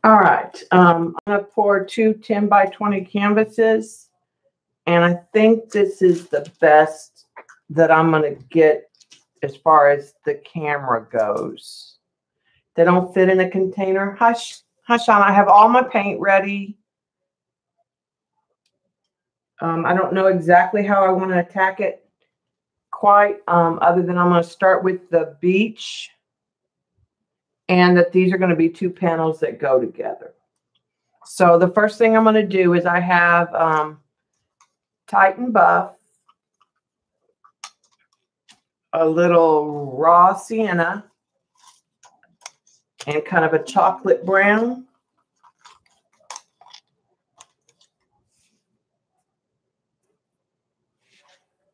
All right, I'm going to pour 2 10 by 20 canvases, and I think this is the best that I'm going to get as far as the camera goes. They don't fit in a container. Hush, hush on. I have all my paint ready. I don't know exactly how I want to attack it quite, other than I'm going to start with the beach, and that these are going to be 2 panels that go together. So the first thing I'm going to do is I have Titan Buff, a little raw sienna, and kind of a chocolate brown.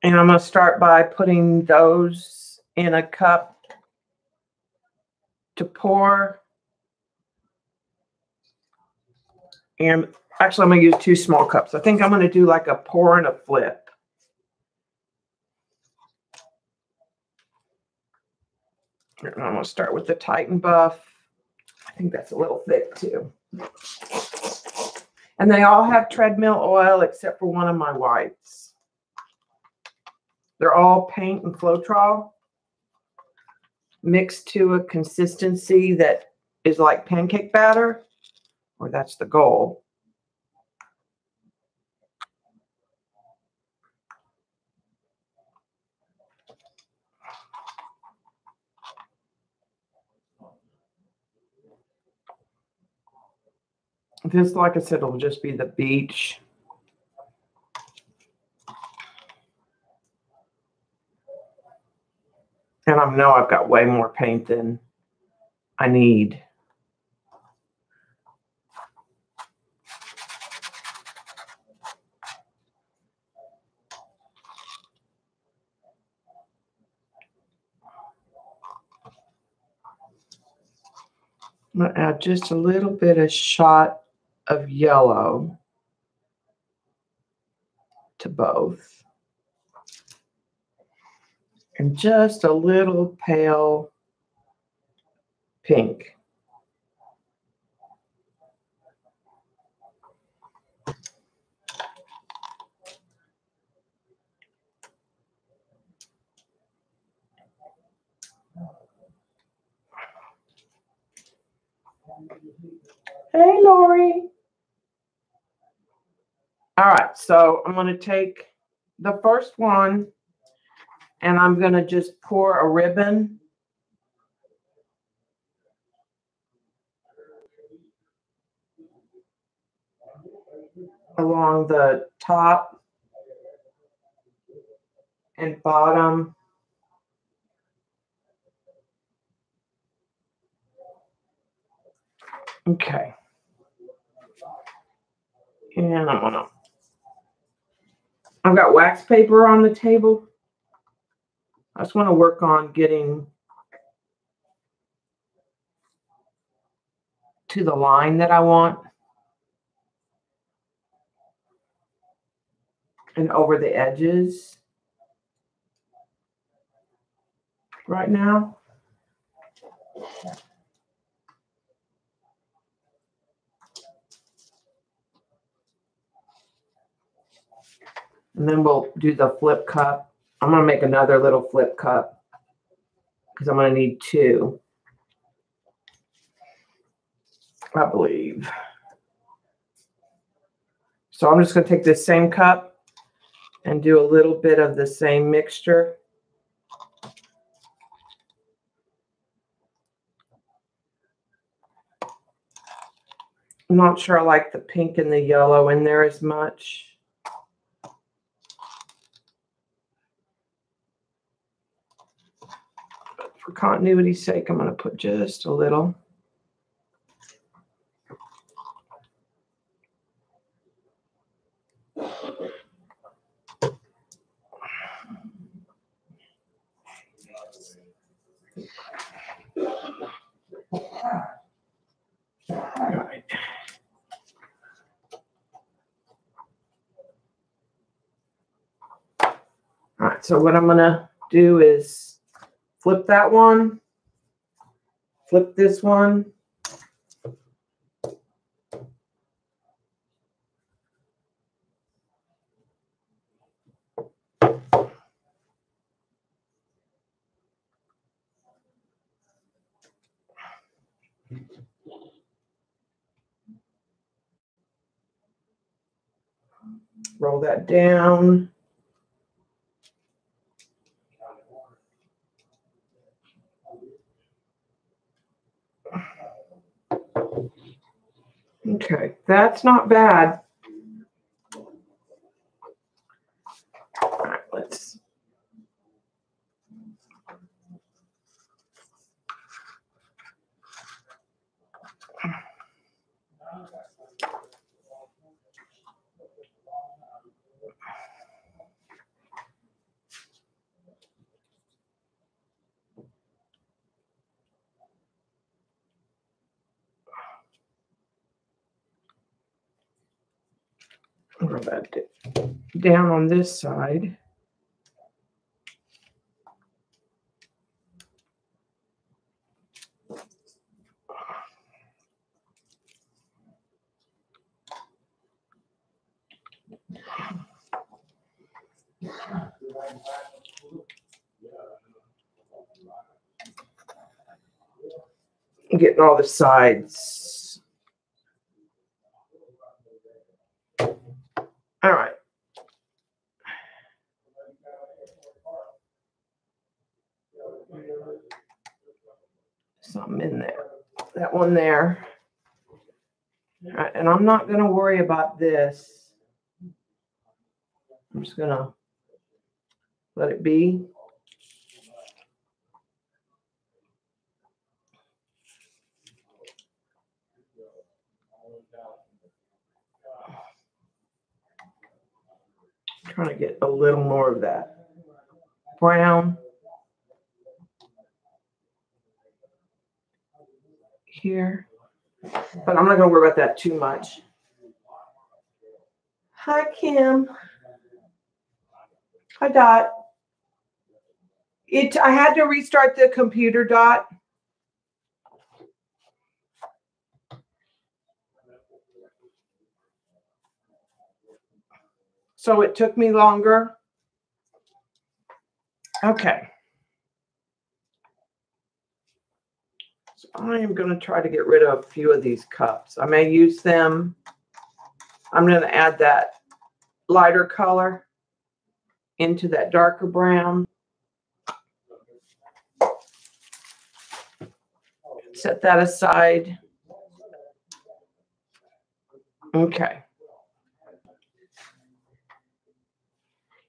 And I'm going to start by putting those in a cup to pour. And actually, I'm going to use 2 small cups. I think I'm going to do like a pour and a flip. And I'm going to start with the Titan Buff. I think that's a little thick too. And they all have treadmill oil except for one of my whites. They're all paint and Floetrol mixed to a consistency that is like pancake batter, or that's the goal. This, like I said, will just be the beach. And I know I've got way more paint than I need. I'm going to add just a little bit of shot of yellow to both. And just a little pale pink. Hey, Lori. All right, so I'm going to take the first one and I'm going to just pour a ribbon along the top and bottom. Okay. And I've got wax paper on the table. I just want to work on getting to the line that I want and over the edges right now. And then we'll do the flip cup. I'm going to make another little flip cup because I'm going to need 2, I believe. So I'm just going to take this same cup and do a little bit of the same mixture. I'm not sure I like the pink and the yellow in there as much. But for continuity's sake, I'm going to put just a little. All right, so what I'm going to do is flip that one, flip this one, Roll that down. Okay, that's not bad. All right, let's. Roll that down on this side. Getting all the sides. All right. Something in there. That one there. All right, and I'm not going to worry about this. I'm just going to let it be. Trying to get a little more of that brown here, but I'm not going to worry about that too much. Hi, Kim. Hi, Dot. I had to restart the computer, Dot. So it took me longer. Okay. So I am going to try to get rid of a few of these cups. I may use them. I'm going to add that lighter color into that darker brown. Set that aside. Okay.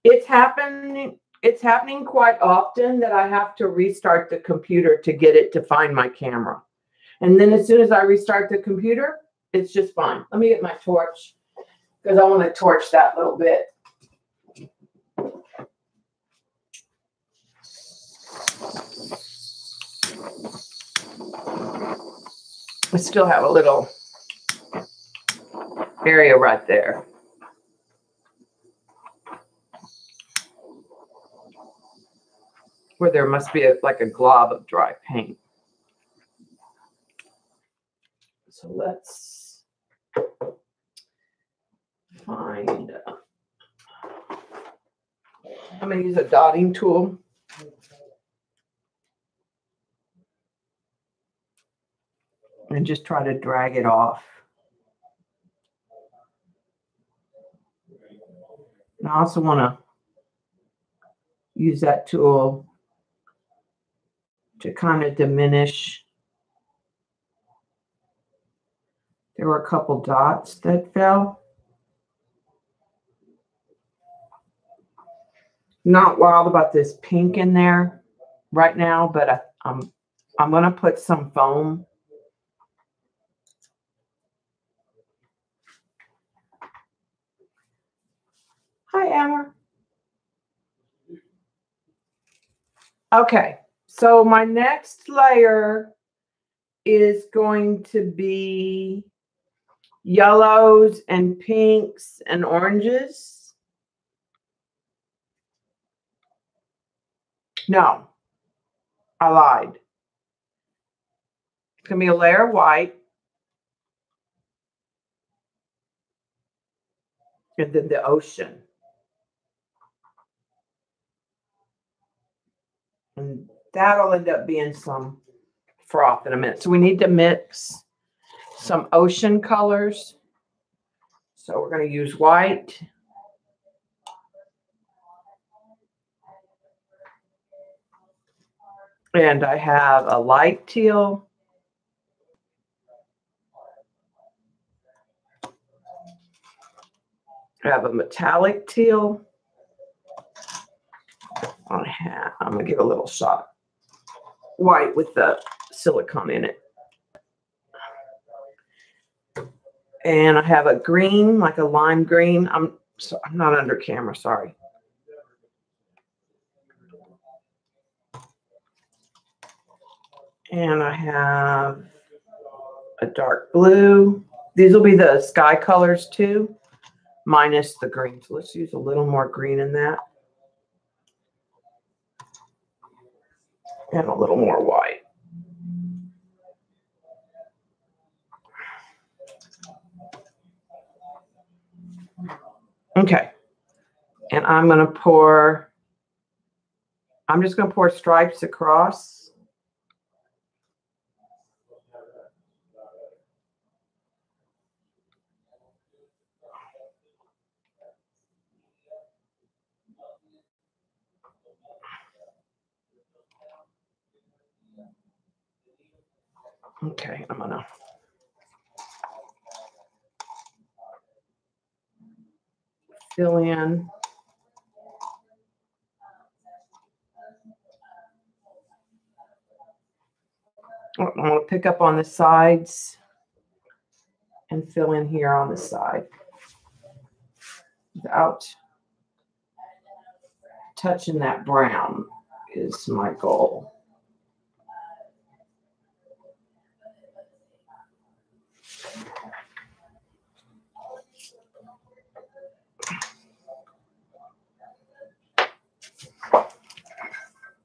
It's happening quite often that I have to restart the computer to get it to find my camera. And then as soon as I restart the computer, it's just fine. Let me get my torch because I want to torch that little bit. I still have a little area right there. Where there must be like a glob of dry paint. So let's find, I'm going to use a dotting tool. And just try to drag it off. And I also want to use that tool to kind of diminish. There were a couple dots that fell. Not wild about this pink in there right now, but I'm going to put some foam. Hi, Amber. Okay, so my next layer is going to be yellows and pinks and oranges. No, I lied. It's going to be a layer of white. And then the ocean. And that'll end up being some froth in a minute. So we need to mix some ocean colors. So we're going to use white. And I have a light teal. I have a metallic teal. I'm going to give a little shot white with the silicone in it. And I have a green, like a lime green. I'm not under camera, sorry. And I have a dark blue. These will be the sky colors too, minus the green. So let's use a little more green in that. And a little more white. Okay. And I'm just going to pour stripes across. Okay, I'm going to fill in. I'm going to pick up on the sides and fill in here on the side without touching that brown is my goal.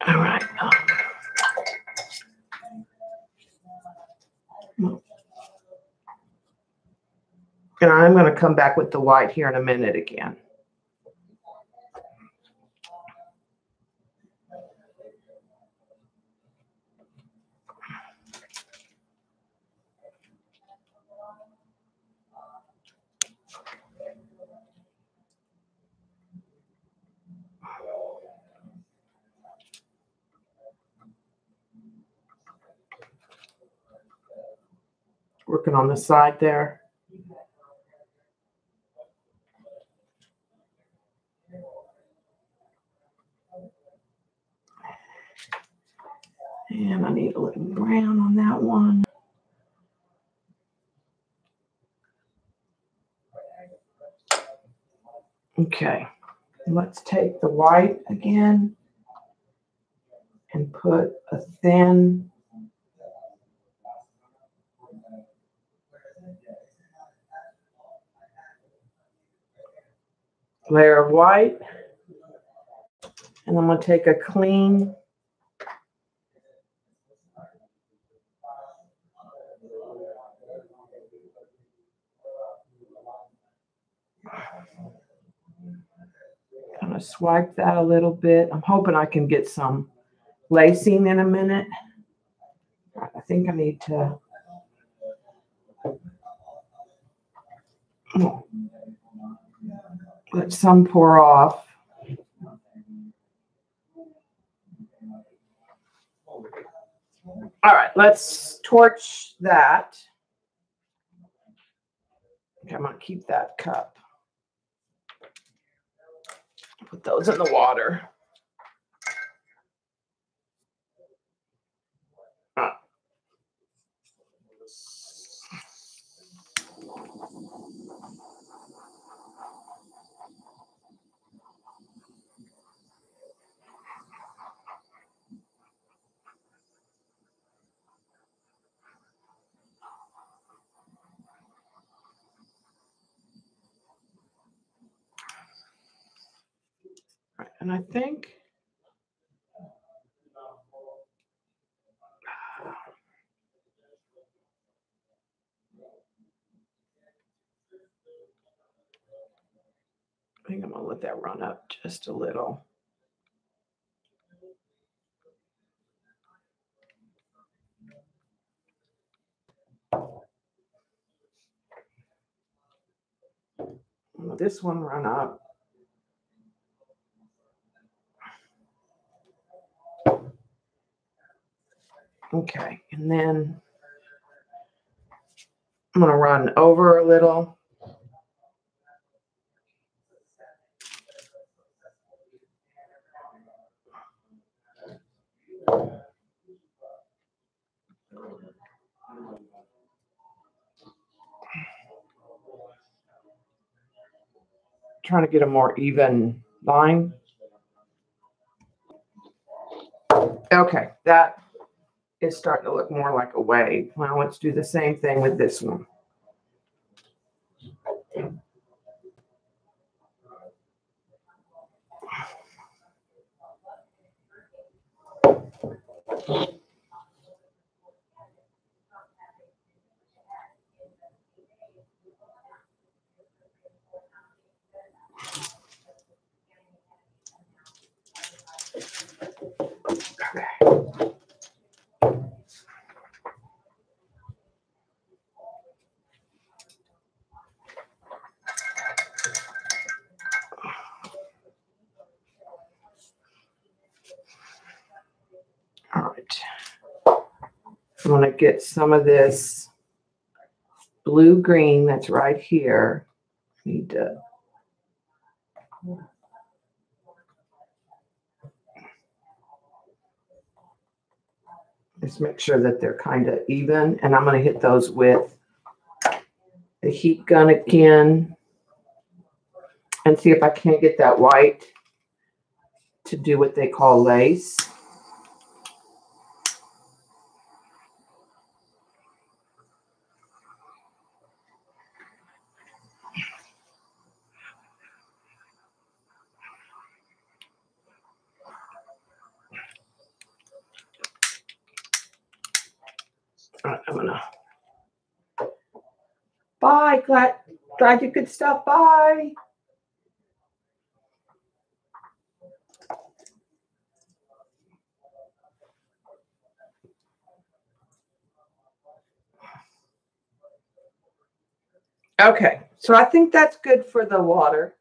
All right. And I'm going to come back with the white here in a minute again. Working on the side there. And I need a little brown on that one. Okay, let's take the white again and put a thin layer of white. And I'm going to take a clean kind of swipe that a little bit. I'm hoping I can get some lacing in a minute. I think I need to let some pour off. All right, let's torch that. Okay, I'm going to keep that cup. Put those in the water. Right, and I think I'm going to let that run up just a little. Will this one run up? Okay, and then I'm going to run over a little. Trying to get a more even line. Okay, that is starting to look more like a wave. Now let's do the same thing with this one. Okay. All right. I'm going to get some of this blue-green that's right here. Need to just make sure that they're kind of even. And I'm going to hit those with the heat gun again and see if I can't get that white to do what they call lace. All right, I'm gonna. Bye, glad you could stop by. Okay, so I think that's good for the water.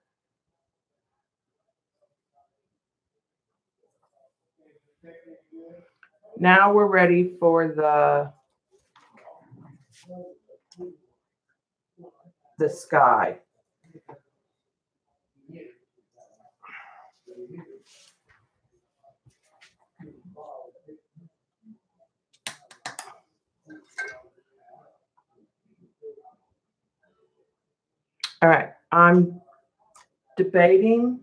Now we're ready for the sky. All right, I'm debating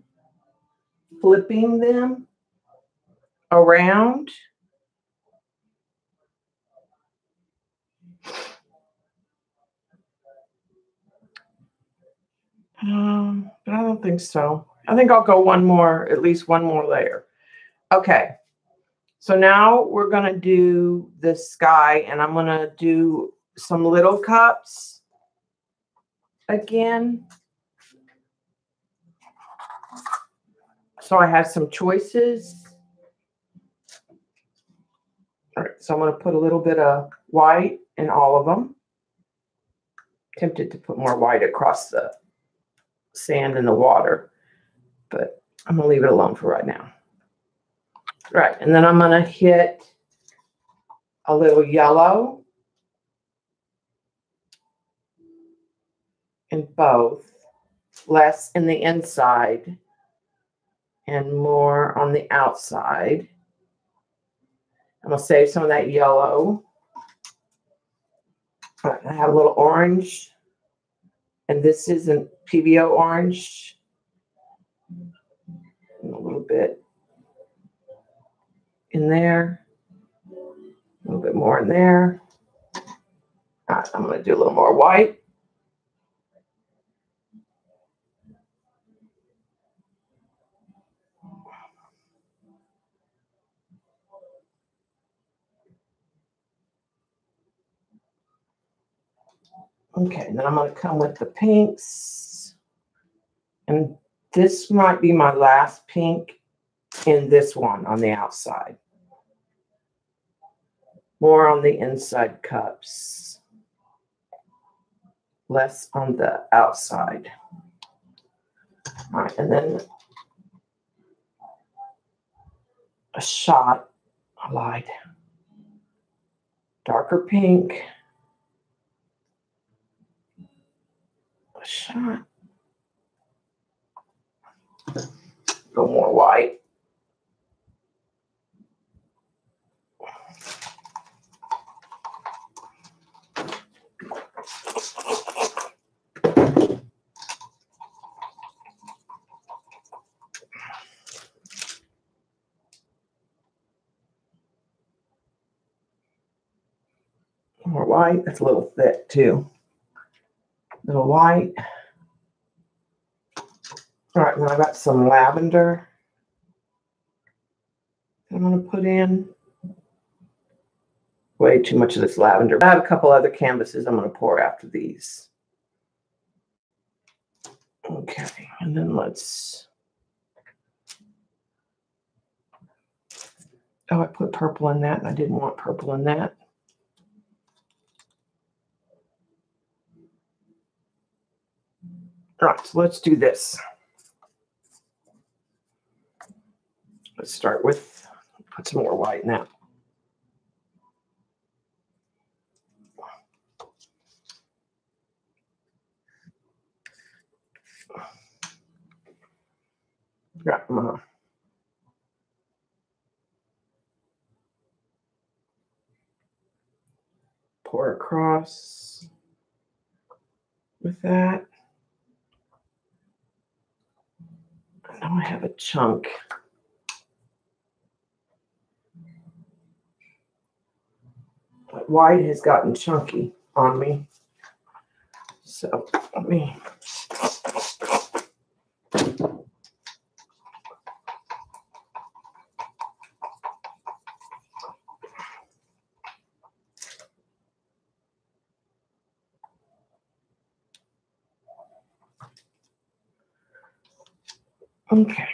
flipping them around. But I don't think so. I think I'll go one more, at least one more layer. Okay, so now we're going to do the sky, and I'm going to do some little cups again. So I have some choices. All right, so I'm going to put a little bit of white in all of them. Tempted to put more white across the sand and the water, but I'm going to leave it alone for right now. Right, and then I'm going to hit a little yellow in both, less in the inside and more on the outside. I'm going to save some of that yellow. All right, I have a little orange, and this is a PBO orange. And a little bit in there, a little bit more in there. All right, I'm going to do a little more white. Okay, then I'm going to come with the pinks. And this might be my last pink in this one on the outside. More on the inside cups. Less on the outside. All right, and then a shot. I lied. Darker pink. A shot. Go more white. More white. That's a little thick too. Little white. All right, now I got some lavender I'm going to put in. Way too much of this lavender. I have a couple other canvases I'm going to pour after these. Okay, and then let's... Oh, I put purple in that, and I didn't want purple in that. All right, so let's do this. Let's start with, put some more white in that. Got my pour across with that. Now I have a chunk. But white has gotten chunky on me. So let me... Okay.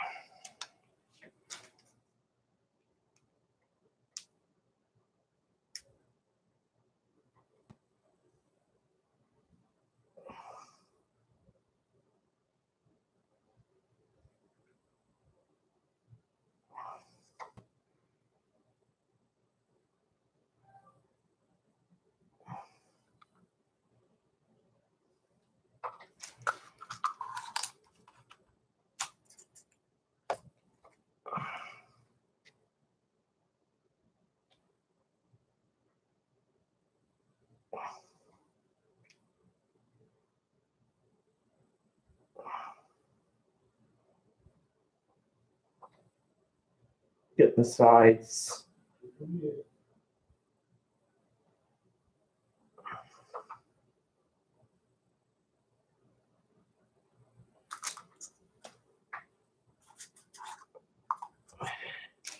Get the sides.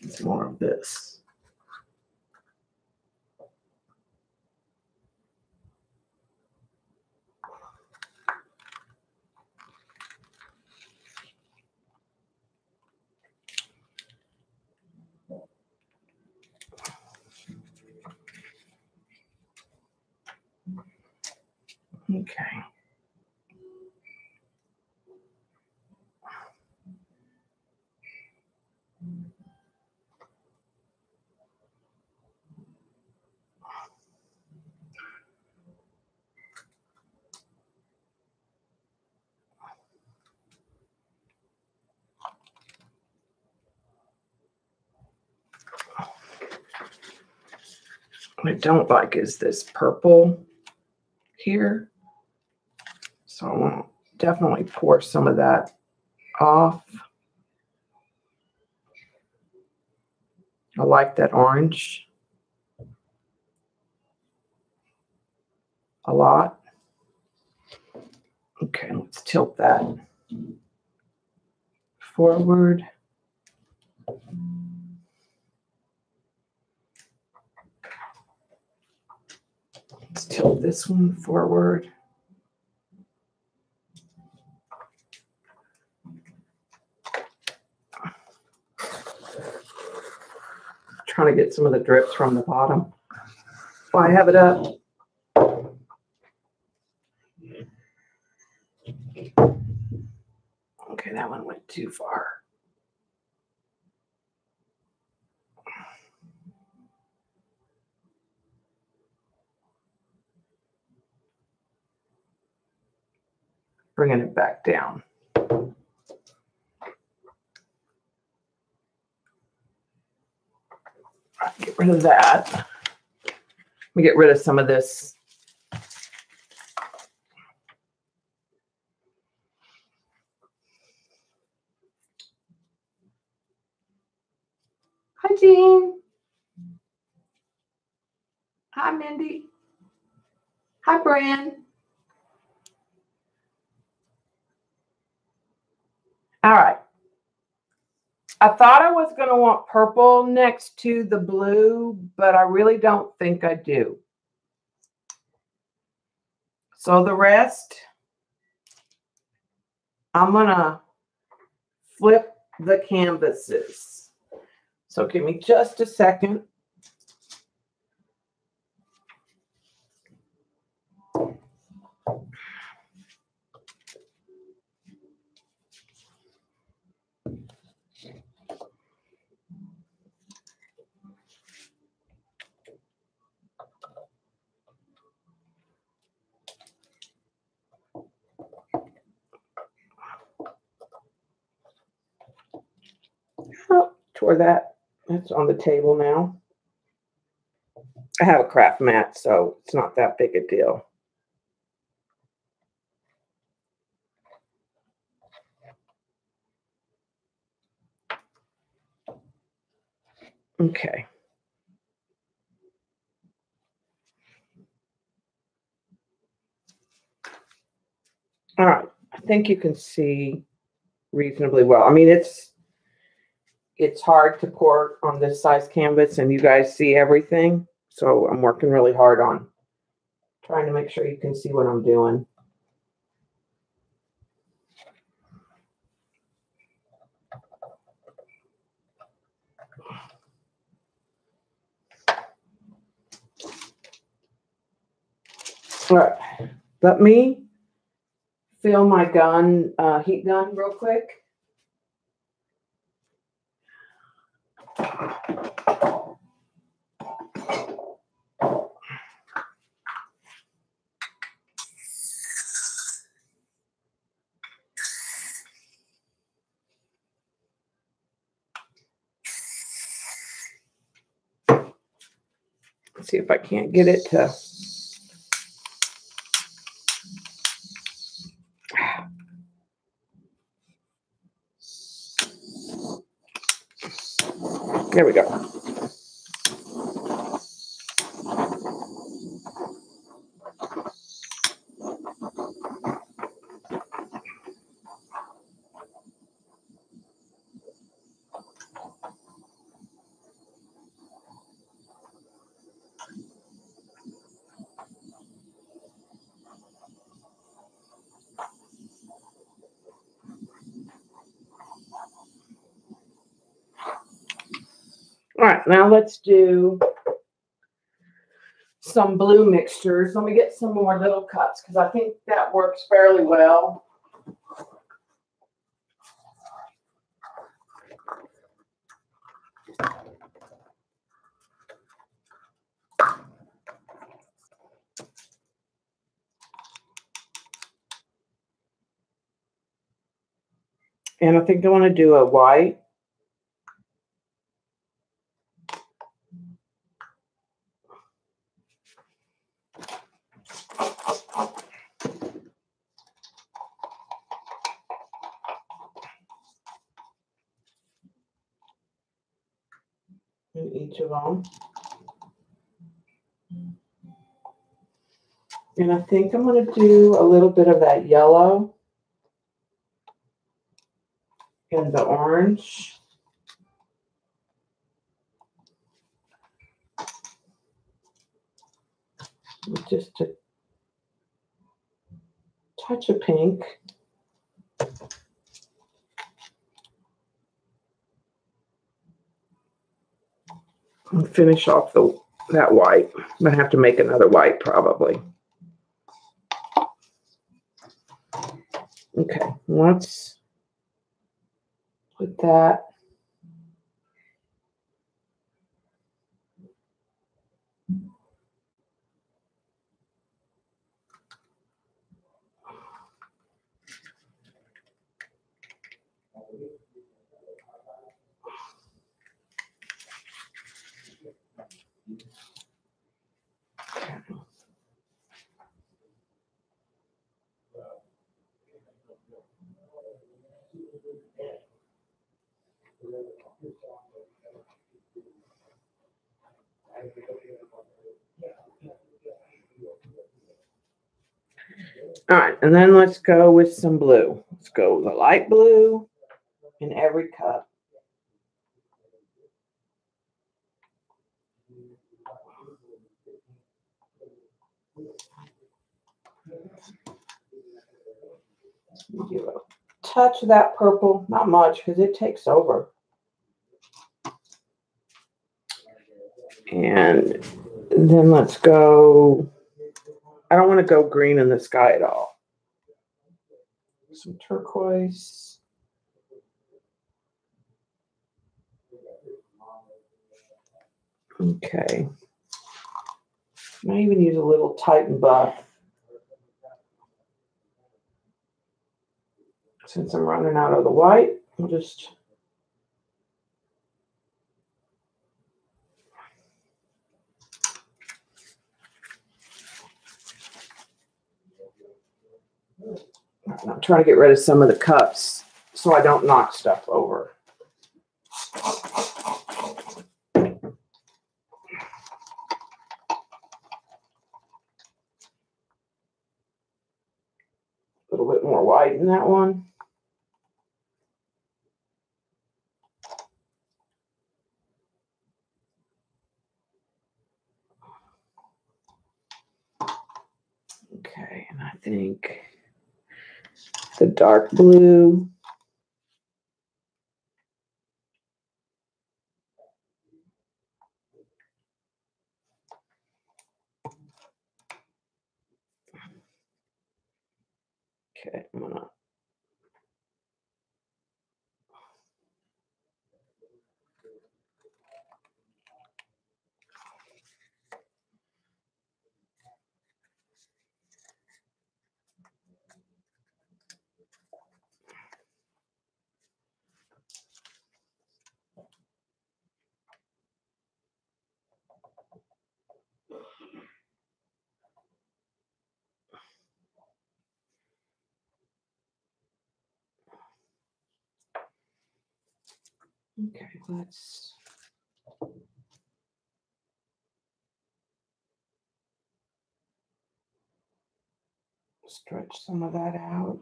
It's more of this. Okay. What I don't like is this purple here. So I want to definitely pour some of that off. I like that orange a lot. Okay, let's tilt that forward. Let's tilt this one forward. Trying to get some of the drips from the bottom. While I have it up. Okay, that one went too far. Bringing it back down. Get rid of that. Let me get rid of some of this. Hi, Jean. Hi, Mindy. Hi, Bran. All right. I thought I was going to want purple next to the blue, but I really don't think I do. So the rest, I'm going to flip the canvases. So give me just a second. Oh, tore that. That's on the table now. I have a craft mat, so it's not that big a deal. Okay. All right. I think you can see reasonably well. I mean, it's hard to pour on this size canvas, and you guys see everything. So I'm working really hard on trying to make sure you can see what I'm doing. All right, let me fill my gun, heat gun real quick. Let's see if I can't get it to. There we go. All right, now let's do some blue mixtures. Let me get some more little cups because I think that works fairly well. And I think I want to do a white. In each of them. And I think I'm going to do a little bit of that yellow and the orange. Just a touch of pink. And finish off that white. I'm going to have to make another white probably. Okay, let's with that. All right, and then let's go with some blue. Let's go with a light blue in every cup. Give a touch of that purple, not much because it takes over. And then let's go, I don't want to go green in the sky at all. Some turquoise. Okay. I might even use a little Titan buff. Since I'm running out of the white, I'll just I'm trying to get rid of some of the cups so I don't knock stuff over. A little bit more white in that one. Okay, and I think the dark blue. Okay, I'm gonna. Okay, let's stretch some of that out.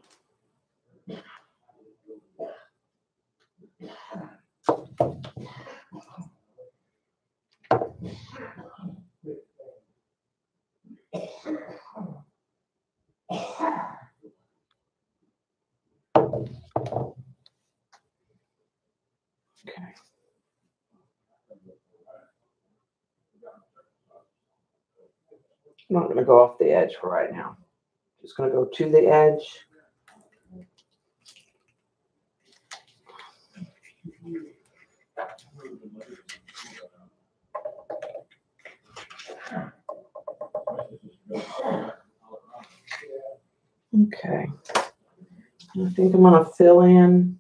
Okay. I'm not going to go off the edge for right now. Just going to go to the edge. Okay. I think I'm going to fill in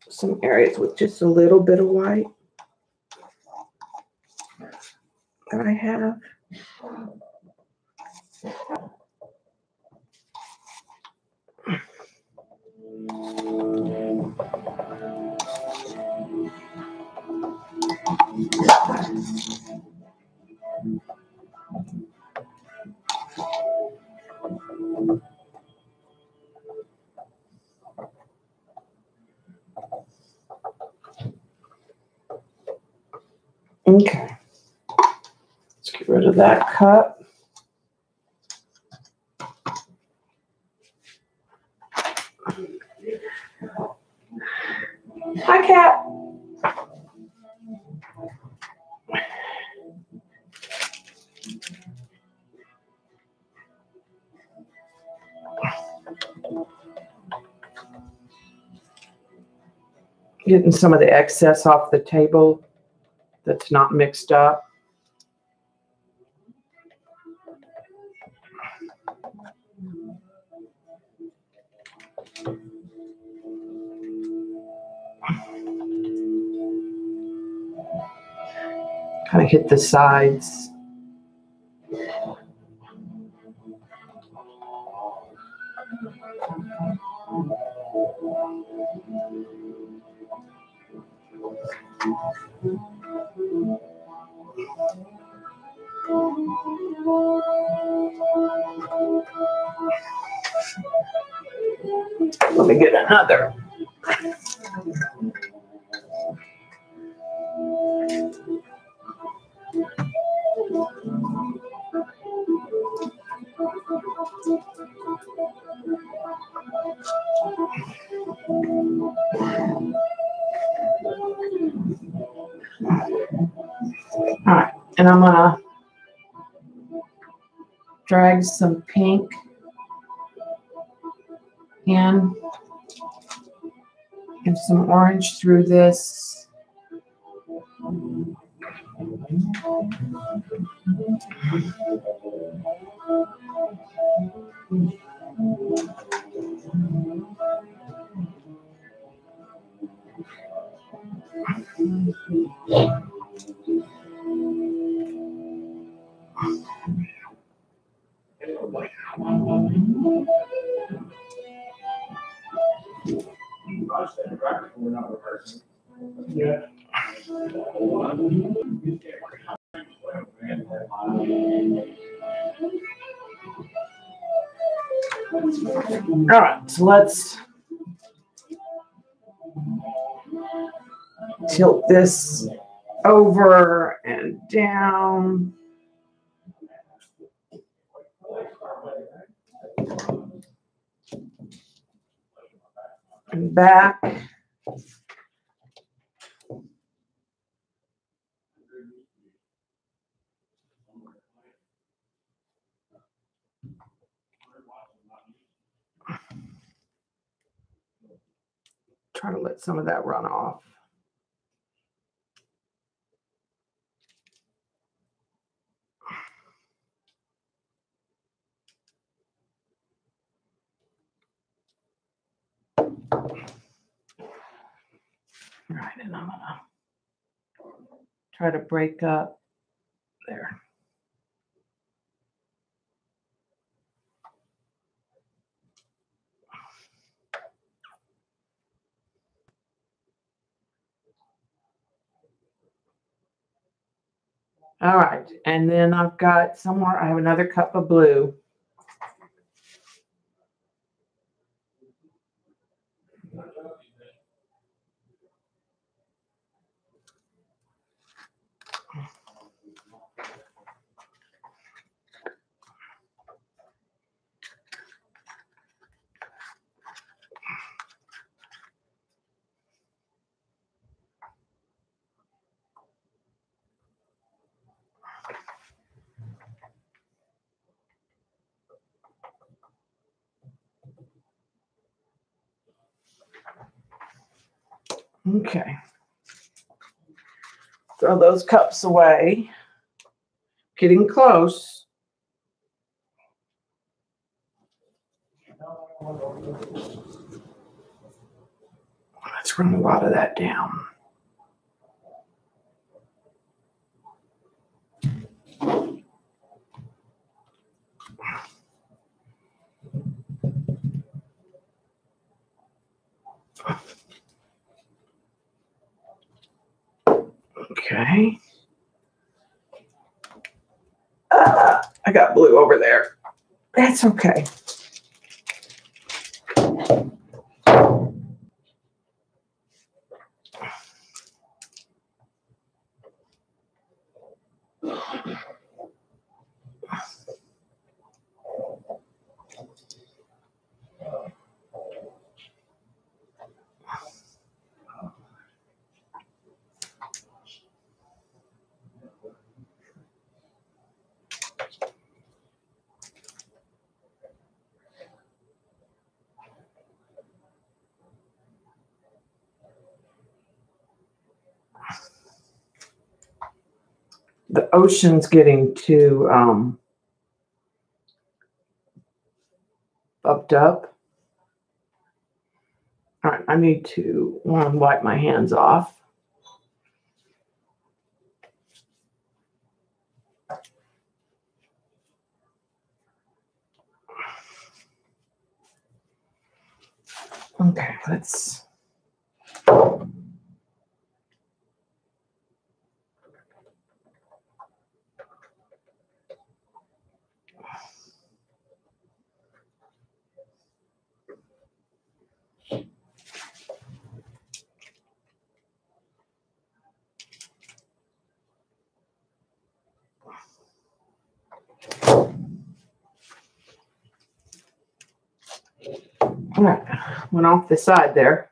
some areas with just a little bit of white that I have. Okay. Let's get rid of that cup. Hi, Cat. Getting some of the excess off the table that's not mixed up. Kind of hit the sides. Let me get another. All right, and I'm gonna drag some pink in and some orange through this. Yeah. All right, so let's tilt this over and down. And back. Try to let some of that run off. All right, and I'm gonna try to break up there. All right, and then I've got somewhere, I have another cup of blue. Okay. Throw those cups away. Getting close. Let's run a lot of that down. Okay. I got blue over there. That's okay. the ocean's getting too bumped up. All right, I need to wipe my hands off. Okay, let's. All right, went off the side there.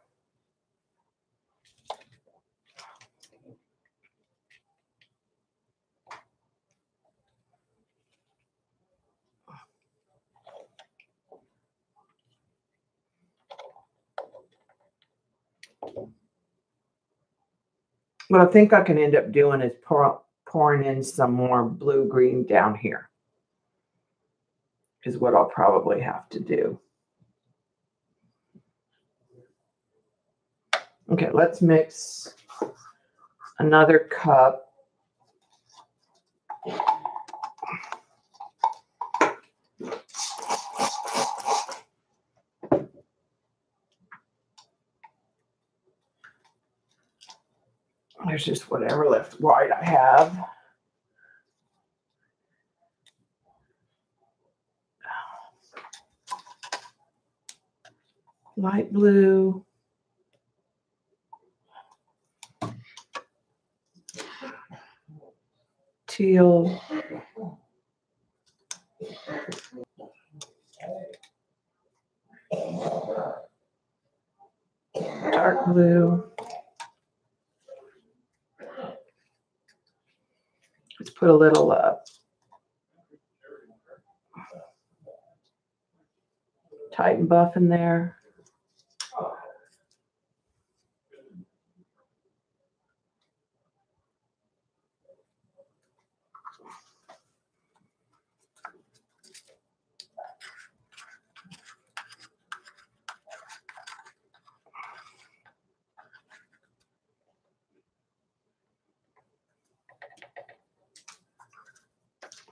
What I think I can end up doing is pouring in some more blue-green down here is what I'll probably have to do. Okay, let's mix another cup. There's just whatever left white I have. Light blue. Teal. Dark blue. Let's put a little Titan buff in there.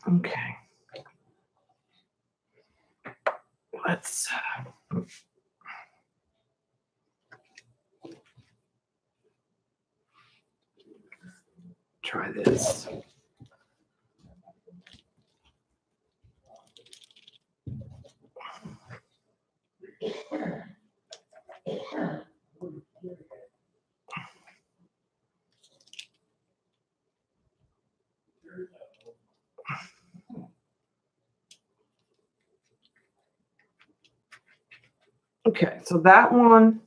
Okay. Let's try this. Okay, so that one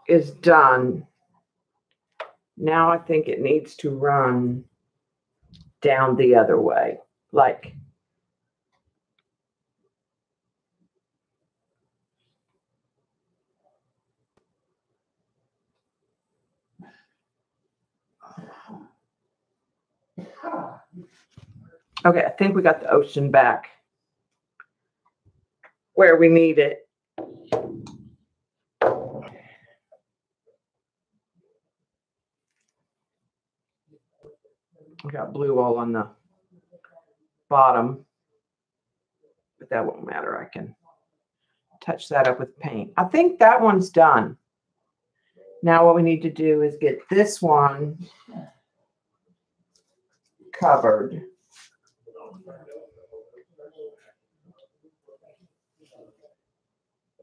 is done. Now I think it needs to run down the other way, like okay, I think we got the ocean back where we need it. We got blue all on the bottom, but that won't matter. I can touch that up with paint. I think that one's done. Now what we need to do is get this one covered.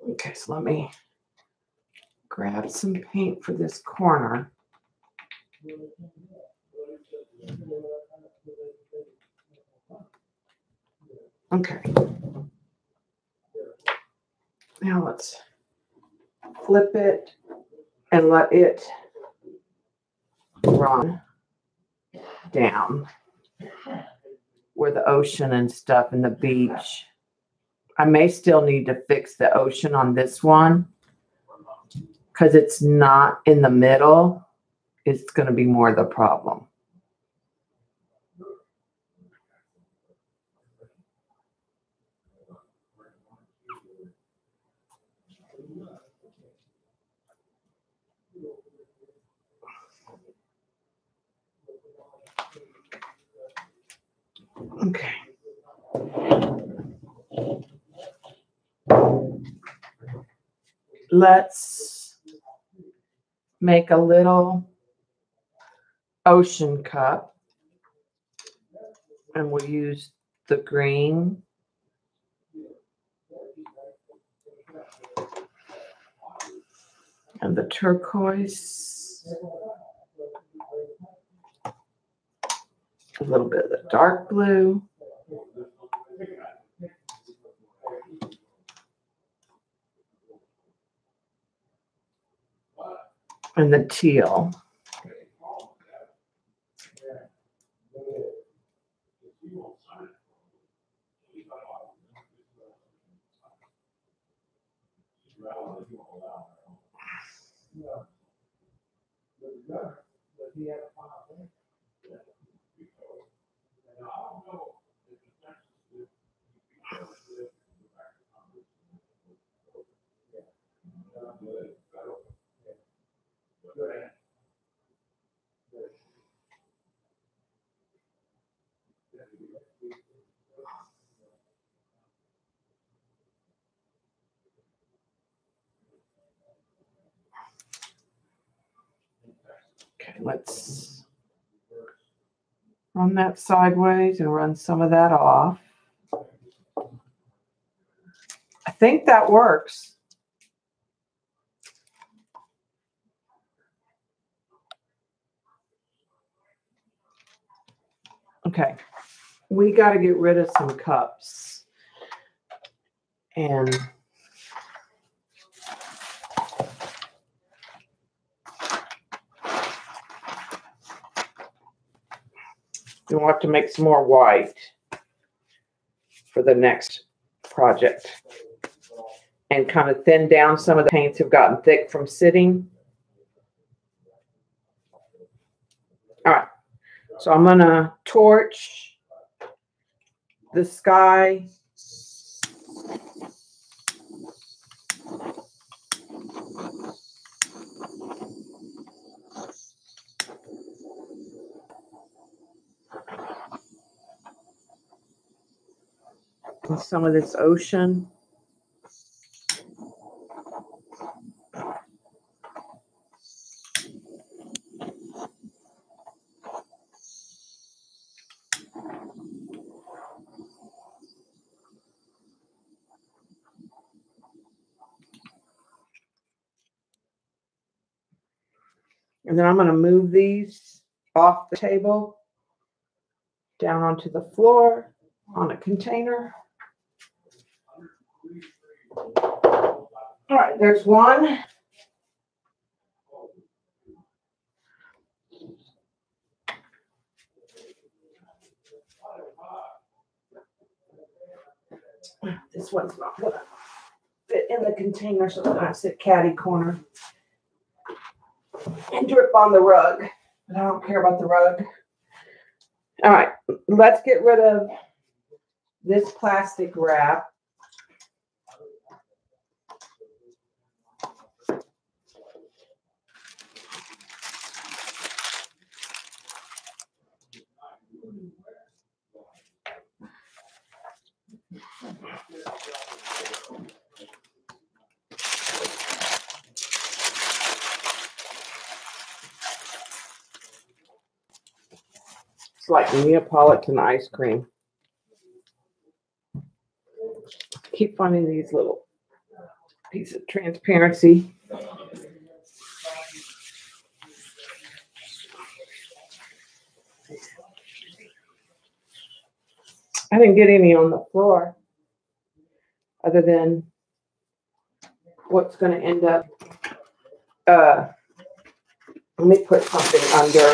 Okay, so let me grab some paint for this corner. Okay. Now let's flip it and let it run down where the ocean and stuff and the beach. I may still need to fix the ocean on this one because it's not in the middle. It's going to be more the problem. Okay. Let's make a little ocean cup, and we'll use the green. And the turquoise. A little bit of the dark blue. And the teal. Okay, let's run that sideways and run some of that off. I think that works. Okay, we got to get rid of some cups. And we'll have to make some more white for the next project. And kind of thin down. Some of the paints have gotten thick from sitting. All right. So I'm going to torch the sky. And some of this ocean. And then I'm going to move these off the table down onto the floor on a container. All right, there's one. This one's not going to fit in the container, so then I sit catty corner and drip on the rug. But I don't care about the rug. All right, let's get rid of this plastic wrap. It's like Neapolitan ice cream. Keep finding these little pieces of transparency. I didn't get any on the floor other than what's going to end up. Let me put something under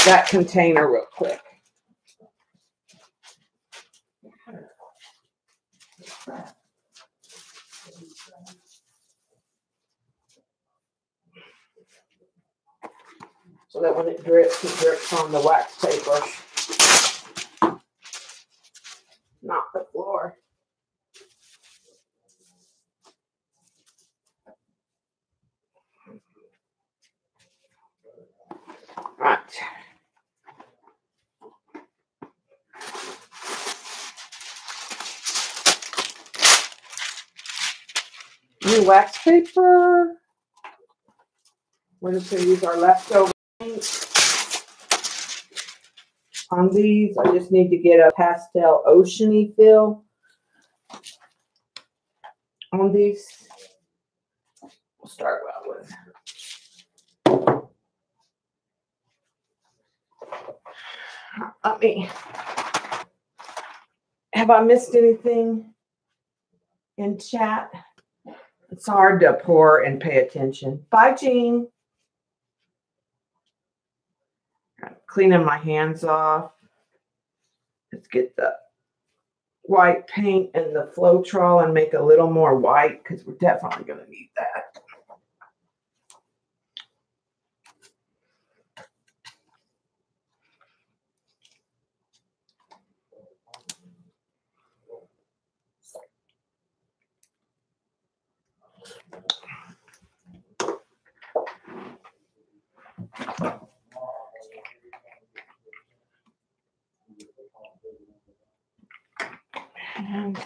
that container real quick. So that when it drips on the wax paper, not the floor. any wax paper. We're just going to use our leftover paint on these. I just need to get a pastel oceany feel on these. We'll start out with. Let me. Have I missed anything in chat? It's hard to pour and pay attention. Bye, Jean. Cleaning my hands off. Let's get the white paint and the Floetrol and make a little more white because we're definitely going to need that. And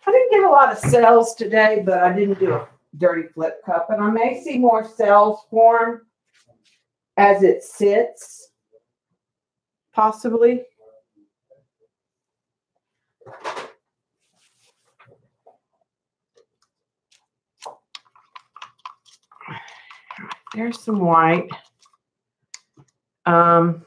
I didn't get a lot of cells today, but I didn't do a dirty flip cup. And I may see more cells form as it sits, possibly. There's some white. I'm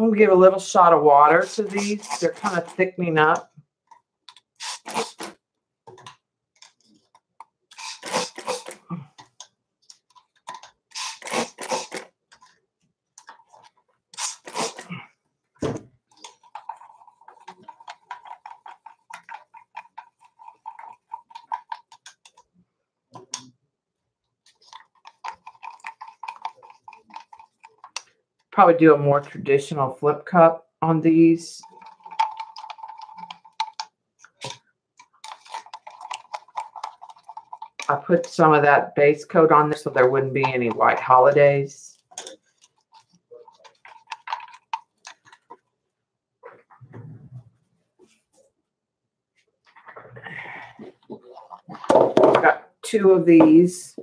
going to give a little shot of water to these. They're kind of thickening up. Probably do a more traditional flip cup on these. I put some of that base coat on there so there wouldn't be any white holidays. Got 2 of these.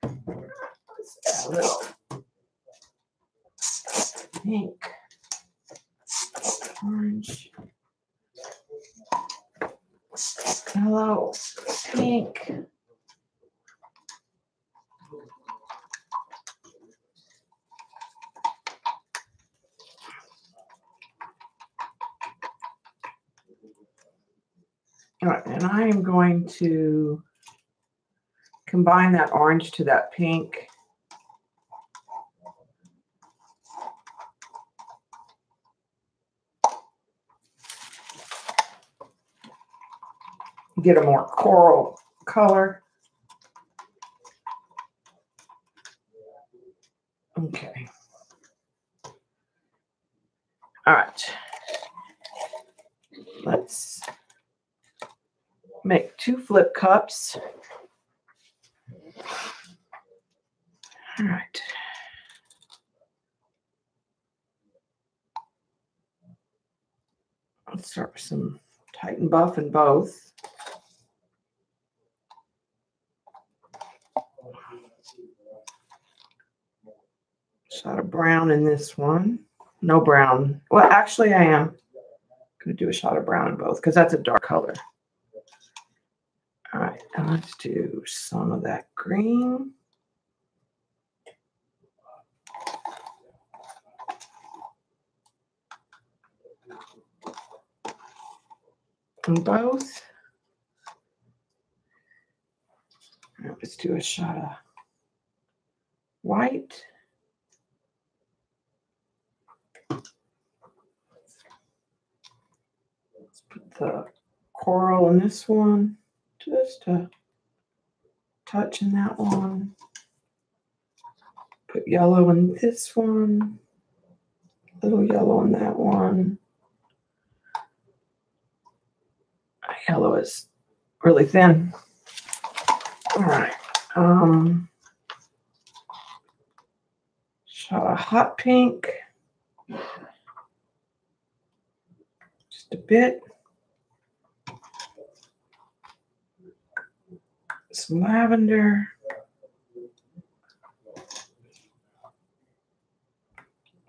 Let's add a little pink, orange, yellow, pink. All right, and I am going to combine that orange to that pink. Get a more coral color. Okay. All right. Let's make 2 flip cups. All right. Let's start with some Titan Buff in both. Shot of brown in this one. No brown. Well, actually, I am going to do a shot of brown in both because that's a dark color. All right, and let's do some of that green. In both. All right, let's do a shot of white. Let's put the coral in this one, just a touch in that one. Put yellow in this one, a little yellow in that one. Yellow is really thin. All right. Shot of hot pink. Just a bit. some lavender.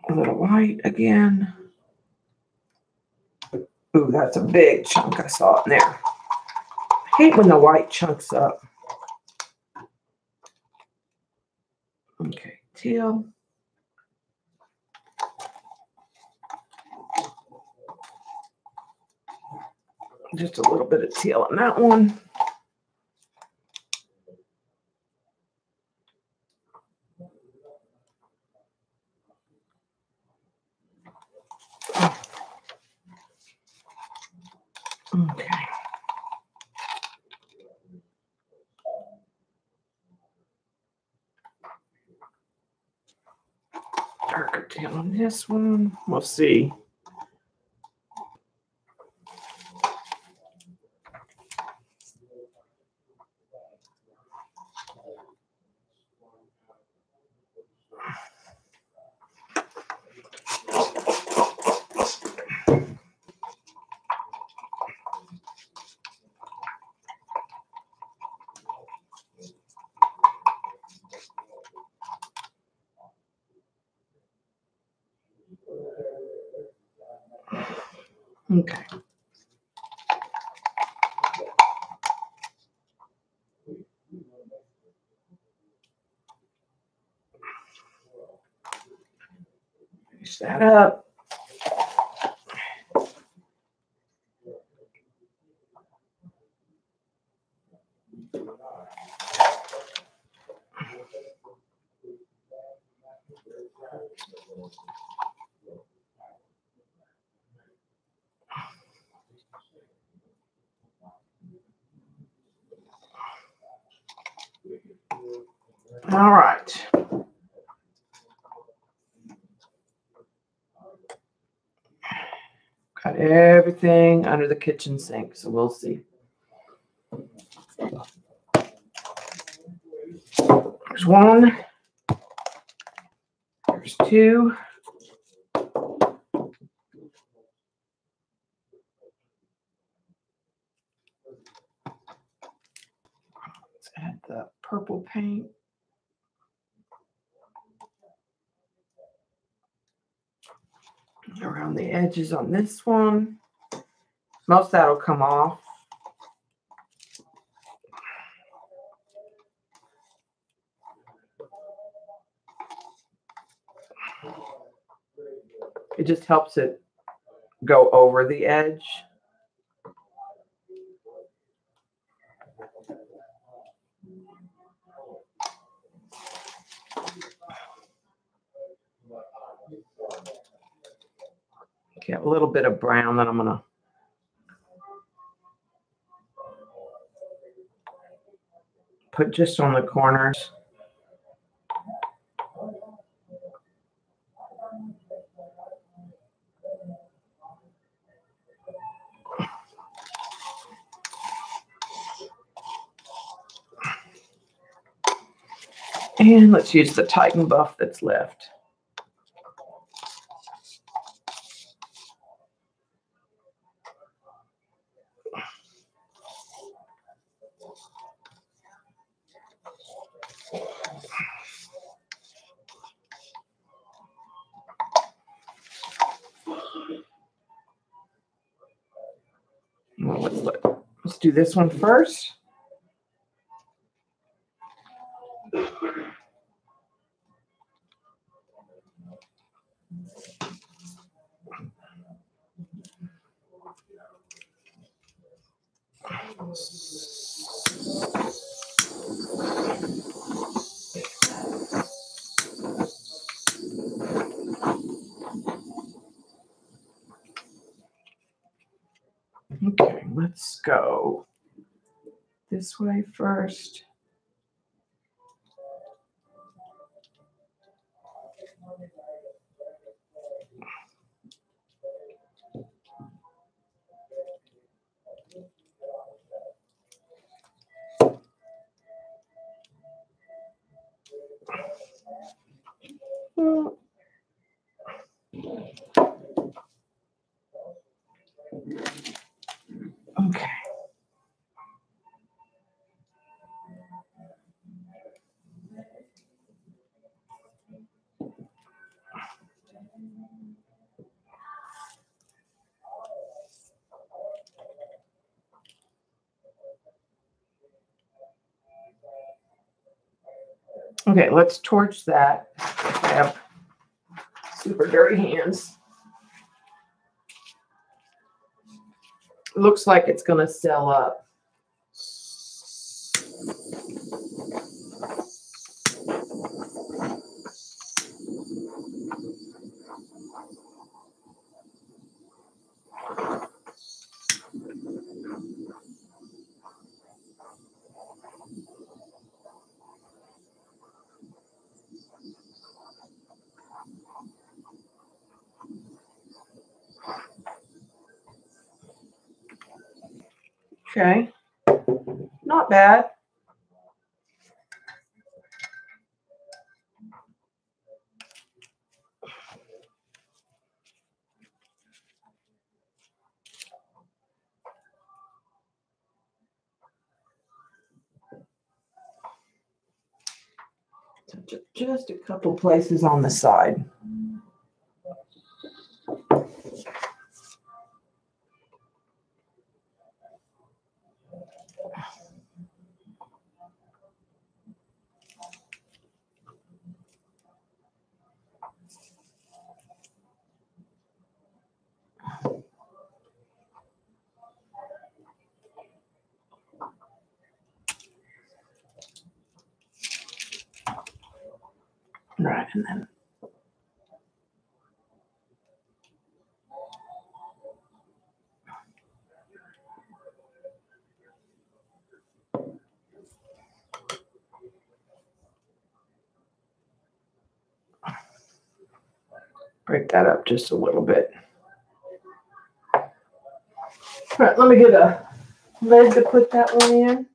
A little white again. Ooh, that's a big chunk. I saw it in there. I hate when the white chunks up. Okay, teal. Just a little bit of teal on that one. Okay. Darker teal on this one. We'll see. Okay. Finish that up. All right. Got everything under the kitchen sink, so we'll see. There's one. There's two. Let's add the purple paint. Around the edges on this one. Most of that will come off. It just helps it go over the edge. Okay, a little bit of brown that I'm gonna put just on the corners. And let's use the Titan buff that's left. Well, let's do this one first. Okay, let's go this way first. Okay. Okay, let's torch that. I have super dirty hands. Looks like it's going to sell up. Okay, not bad. Just a couple places on the side. Right, and then break that up just a little bit. All right, let me get a lid to put that one in.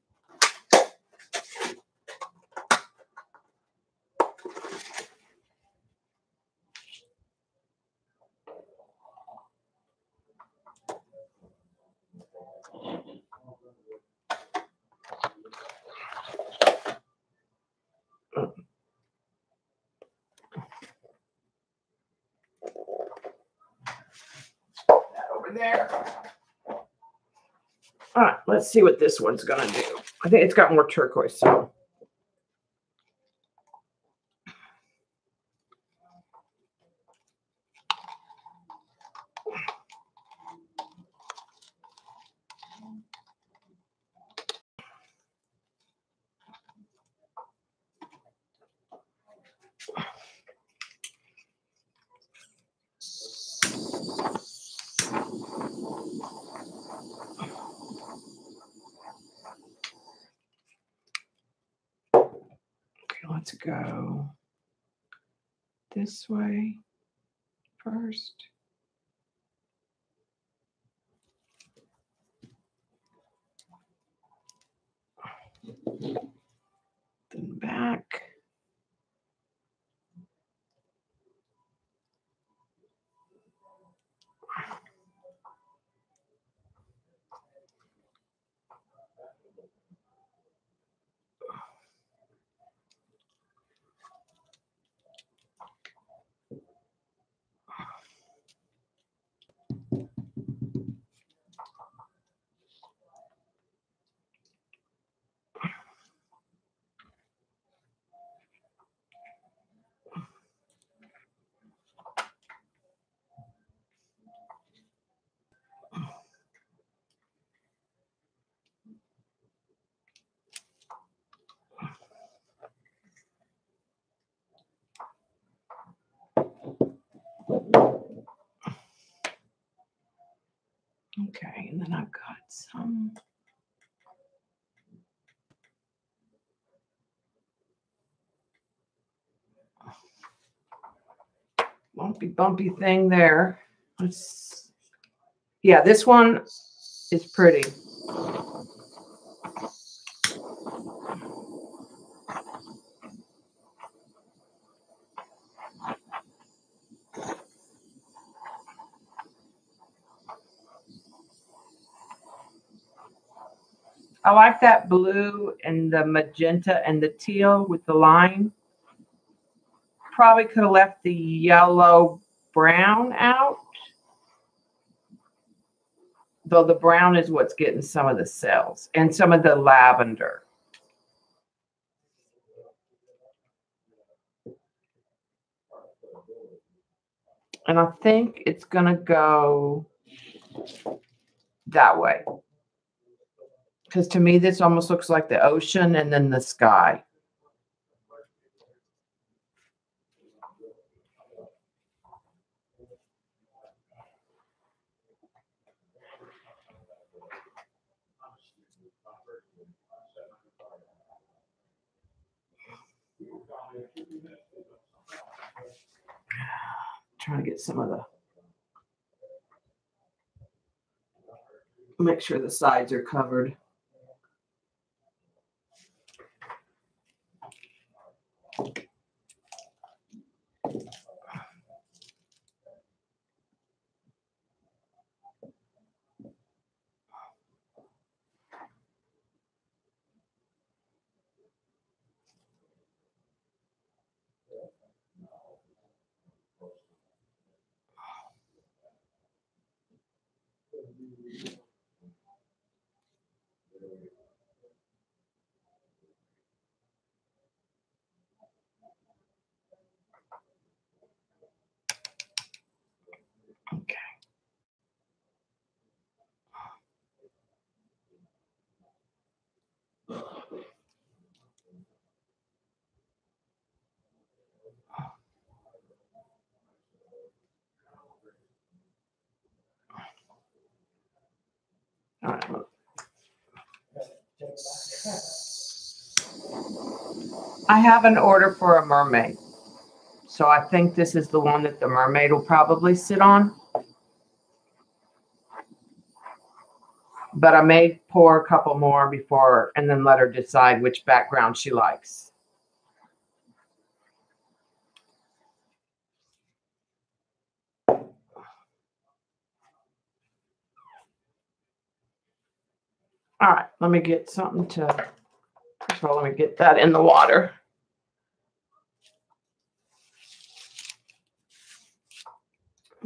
Over there. All right, let's see what this one's gonna do. I think it's got more turquoise, so. Let's go this way first. Then back. Okay, and then I've got some. Bumpy thing there. Yeah, this one is pretty. I like that blue and the magenta and the teal with the line. Probably could have left the yellow brown out. Though the brown is what's getting some of the cells and some of the lavender. And I think it's going to go that way. Because to me, this almost looks like the ocean and then the sky. Trying to get some of the, make sure the sides are covered. Okay. All right. I have an order for a mermaid. So I think this is the one that the mermaid will probably sit on. But I may pour a couple more before and then let her decide which background she likes. All right, let me get something to, first of all, let me get that in the water.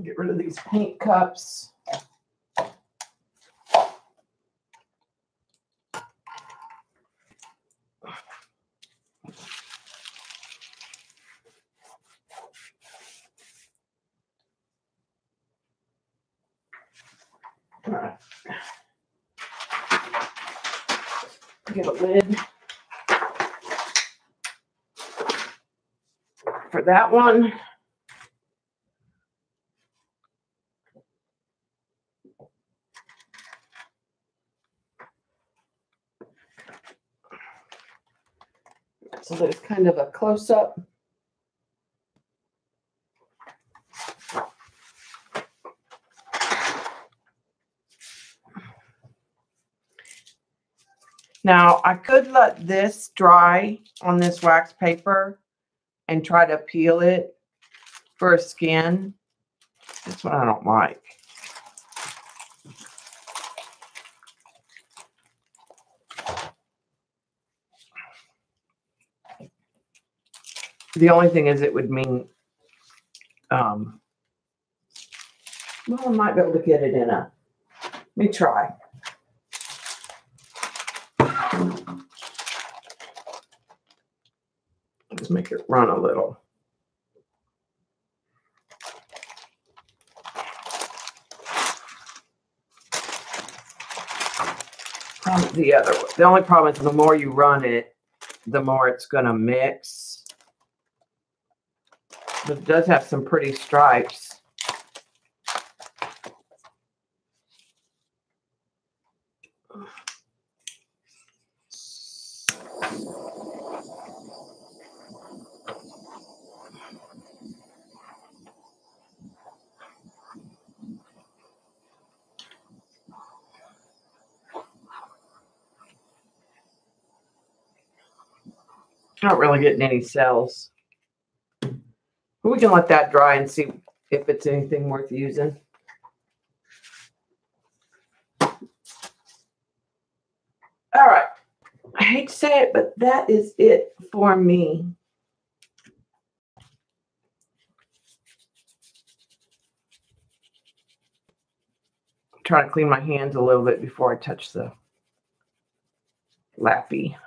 Get rid of these paint cups. All right. Get a lid for that one. So there's kind of a close-up. Now, I could let this dry on this wax paper and try to peel it for a skin. That's what I don't like. The only thing is it would mean, well, I might be able to get it in a, let me try. Let's make it run a little. The other one. The only problem is the more you run it, the more it's going to mix. But it does have some pretty stripes. Not really getting any cells. But we can let that dry and see if it's anything worth using. All right. I hate to say it, but that is it for me. I'm trying to clean my hands a little bit before I touch the lappy.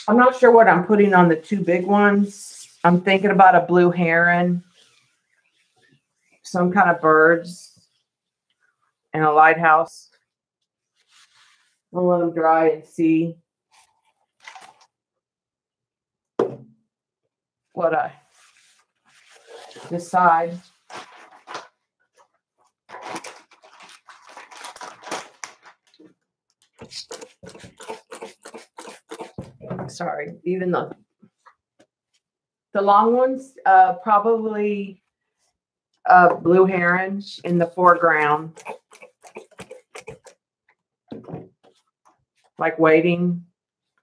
I'm not sure what I'm putting on the two big ones. I'm thinking about a blue heron, some kind of birds, and a lighthouse. I'll let them dry and see what I decide. Sorry, even the long ones, probably blue heron in the foreground, like waiting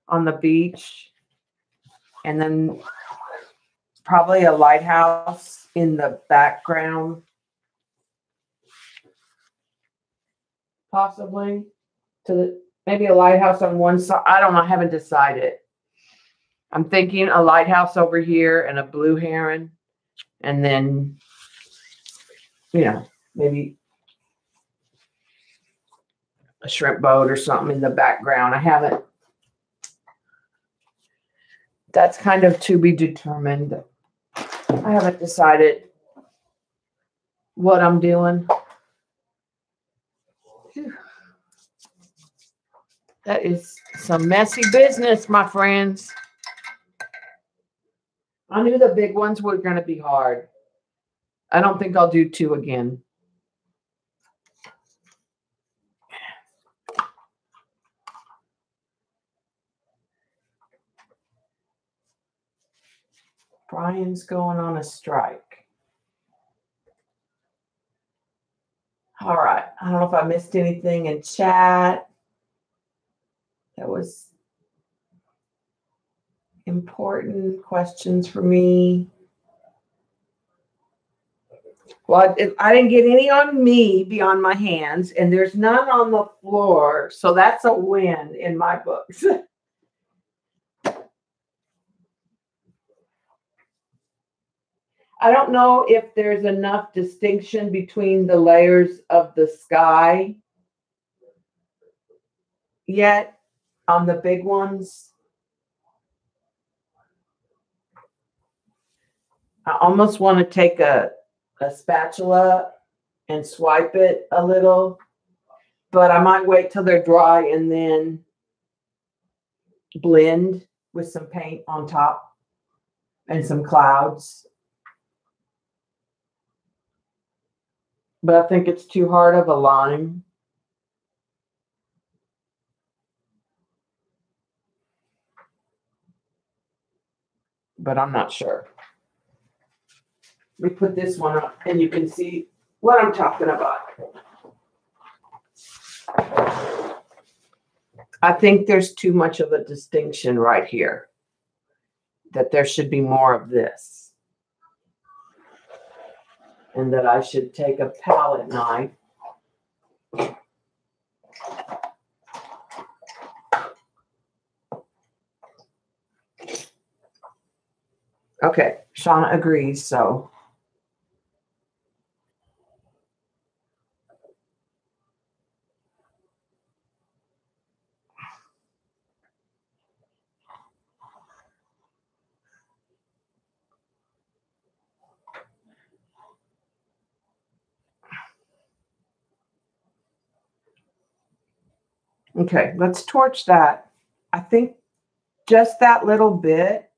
on the beach, and then probably a lighthouse in the background, possibly maybe a lighthouse on one side. I don't know. I haven't decided. I'm thinking a lighthouse over here and a blue heron, and then, maybe a shrimp boat or something in the background. That's kind of to be determined. I haven't decided what I'm doing. Whew. That is some messy business, my friends. I knew the big ones were going to be hard. I don't think I'll do two again. Brian's going on a strike. All right. I don't know if I missed anything in chat. That was important questions for me. Well, I didn't get any on me beyond my hands, and there's none on the floor. So that's a win in my books. I don't know if there's enough distinction between the layers of the sky yet on the big ones. I almost want to take a spatula and swipe it a little, but I might wait till they're dry and then blend with some paint on top and some clouds. But I think it's too hard of a line. But I'm not sure. Let me put this one up and you can see what I'm talking about. I think there's too much of a distinction right here, that there should be more of this. And that I should take a palette knife Okay, Shauna agrees, so. Okay, let's torch that. I think just that little bit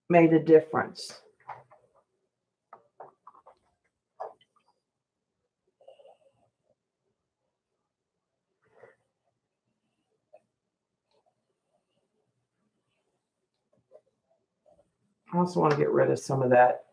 made a difference. I also want to get rid of some of that.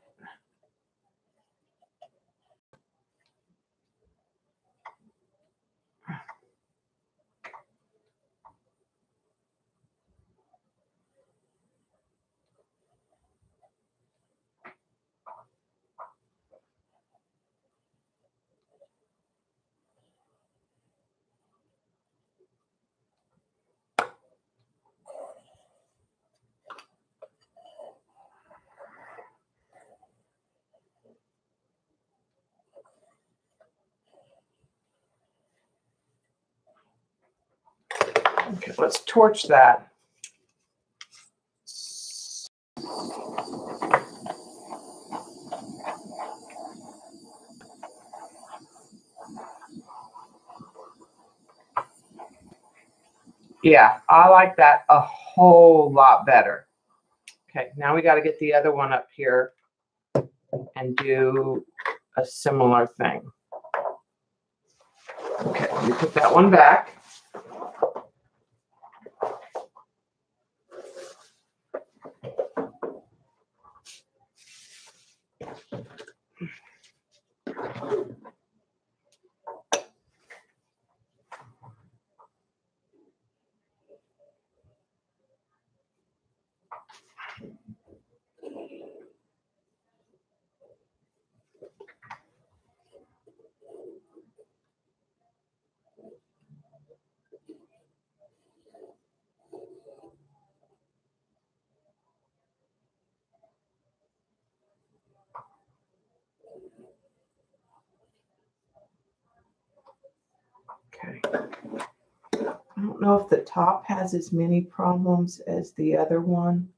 Okay, let's torch that. Yeah, I like that a whole lot better. Okay, now we got to get the other one up here and do a similar thing. Okay, let me put that one back. Okay. I don't know if the top has as many problems as the other one.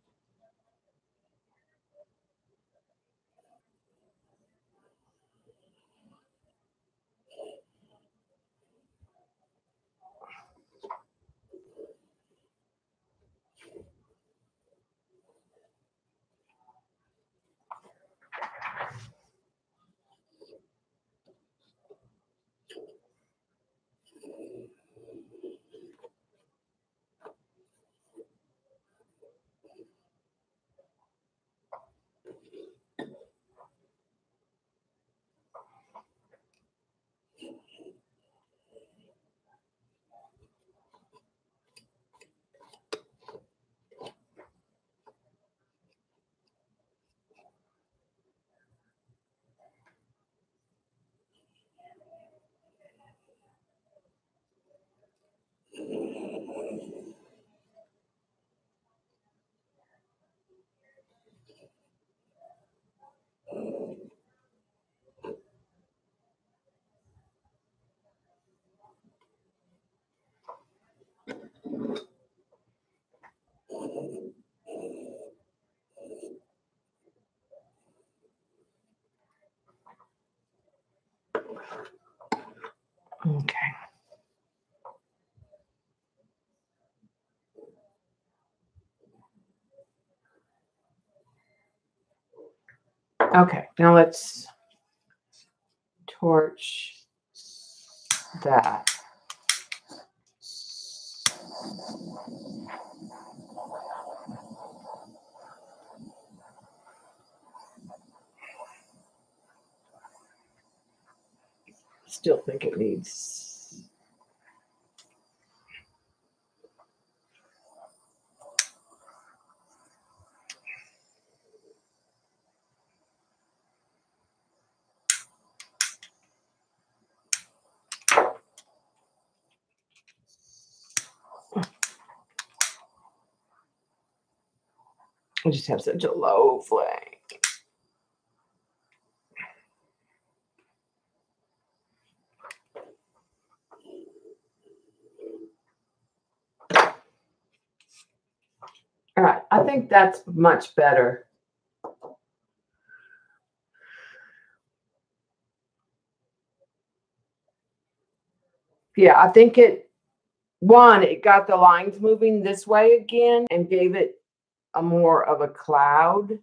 Okay. Okay, now let's torch that. Still think it needs. I just have such a low flame. All right, I think that's much better. Yeah, I think it got the lines moving this way again and gave it a more of a cloud.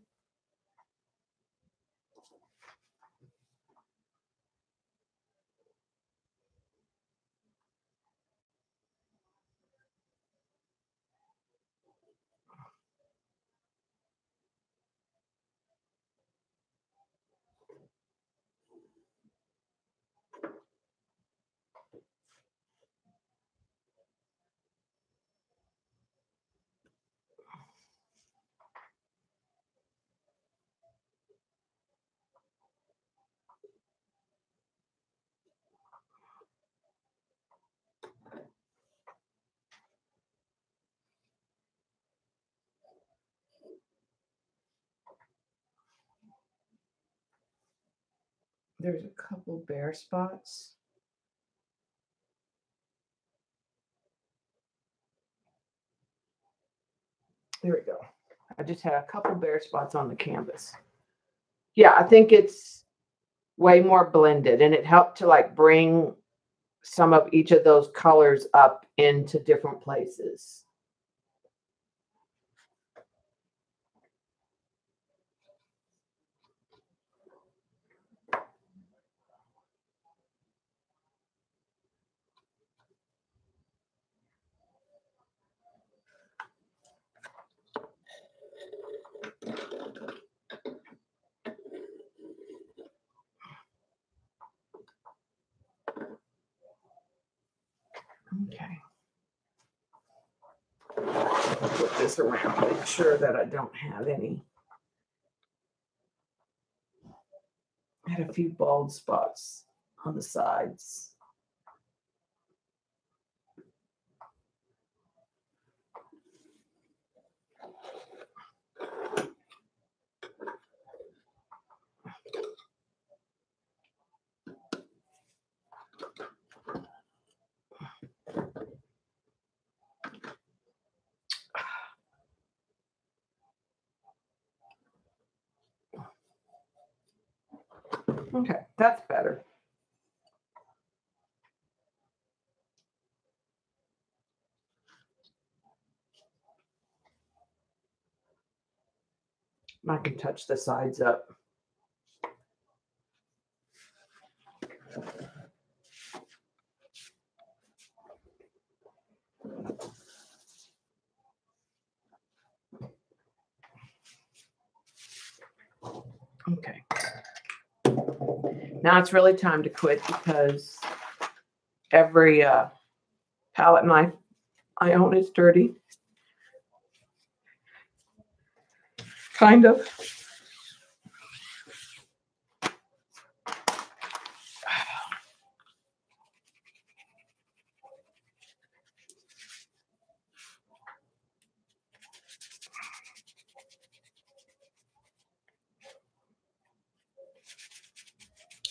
There's a couple bare spots. There we go. I just had a couple bare spots on the canvas. Yeah, I think it's way more blended, and it helped to like bring some of each of those colors up into different places. Okay. Put this around, make sure that I don't have any. I had a few bald spots on the sides. Okay, that's better. I can touch the sides up. Okay. Now it's really time to quit because every palette knife I own is dirty. Kind of.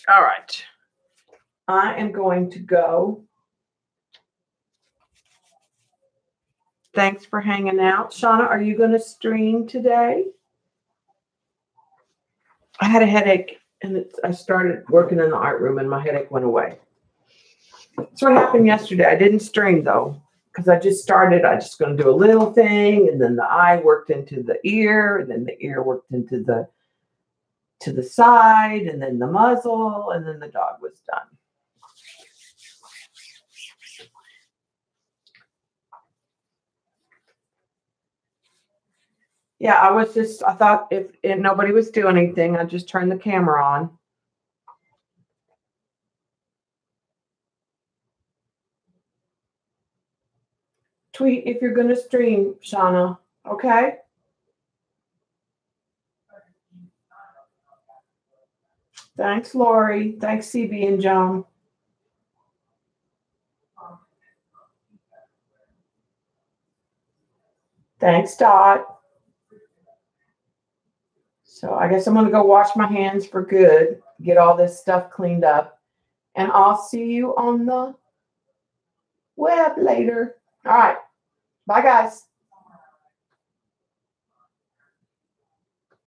All right. I am going to go. Thanks for hanging out. Shauna, are you going to stream today? I had a headache, and I started working in the art room, and my headache went away. That's what happened yesterday. I didn't stream, though, because I just started. I just going to do a little thing, and then the eye worked into the ear, and then the ear worked into the to the side, and then the muzzle, and then the dog was done. Yeah, I thought if nobody was doing anything, I'd just turn the camera on. Tweet if you're going to stream, Shauna, okay? Thanks, Lori. Thanks, CB and Joan. Thanks, Dot. So I guess I'm going to go wash my hands for good, get all this stuff cleaned up, and I'll see you on the web later. All right. Bye, guys.